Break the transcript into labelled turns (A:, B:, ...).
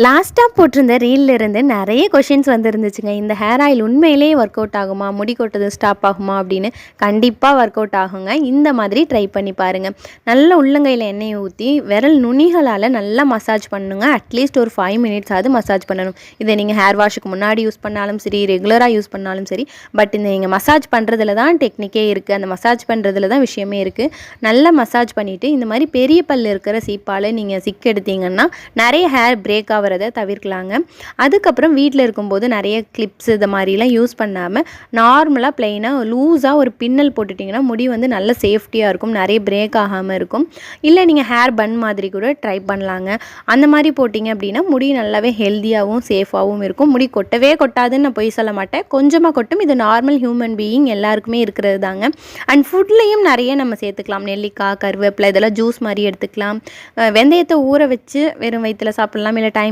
A: லாஸ்ட்டா போட்டிருந்த ரீல்ல இருந்து நெறைய கொஷின்ஸ் வந்துருந்துச்சுங்க. இந்த ஹேர் ஆயில் உண்மையிலேயே ஒர்க் அவுட் ஆகுமா? முடி கொட்டுறது ஸ்டாப் ஆகுமா? அப்படின்னு. கண்டிப்பா ஒர்க் அவுட் ஆகுங்க. இந்த மாதிரி ட்ரை பண்ணி பாருங்க. நல்ல உள்ளங்கையில எண்ணெய ஊத்தி, விரல் நுனிகளால நல்லா மசாஜ் பண்ணணுங்க. அட்லீஸ்ட் ஒரு 5 மினிட்ஸாவது மசாஜ் பண்ணணும். இத நீங்க ஹேர் வாஷ்க்கு முன்னாடி யூஸ் பண்ணாலும் சரி, ரெகுலரா யூஸ் பண்ணாலும் சரி. பட் இந்த நீங்க மசாஜ் பண்றதுல தான் டெக்னிக்கே இருக்கு. அந்த மசாஜ் பண்றதுல தான் விஷயமே இருக்கு. நல்லா மசாஜ் பண்ணிட்டு, இந்த மாரி பெரிய பல் இருக்கிற சீப்பால நீங்க சிக் எடுத்தீங்கன்னா, நெறைய ஹேர் பிரேக் ஆவறத தவிர்க்கலாங்க. அதுக்கப்புறம் வீட்ல இருக்கும்போது நெறைய கிளிப்ஸ் இது மாரிலாம் யூஸ் பண்ணாம, நார்மலா பிளெயினா லூஸா ஒரு பின்னல் போட்டுட்டிங்கன்னா, முடி வந்து நல்ல சேஃப்டியா இருக்கும். நெறைய பிரேக் ஆகாம இருக்கும். இல்ல நீங்க ஹேர் பன் மாதிரி கூட ட்ரை பண்ணலாங்க. அந்த மாரி போட்டிங்க அப்படின்னா, முடி நல்லாவே ஹெல்தியாவும், சேஃபாவும் இருக்கும். முடி கொட்டவே கொட்டாதுன்னு நான் பொய் சொல்ல மாட்டேன். கொஞ்சமா கொட்டும். இது நார்மல் ஹியூமன் பீயிங் எல்லாருக்குமே இருக்கிறது தாங்க. அண்ட் ஃபுட்லயும் நெறைய நம்ம சேர்த்துக்கலாம். நெல்லிக்காய், கருவேப்பிலை இதெல்லாம் ஜூஸ் மாரி எடுத்துக்கலாம். வெந்தயத்த ஊற வச்சு வெறும் வயித்துல சாப்பிடலாம். இல்ல டைம்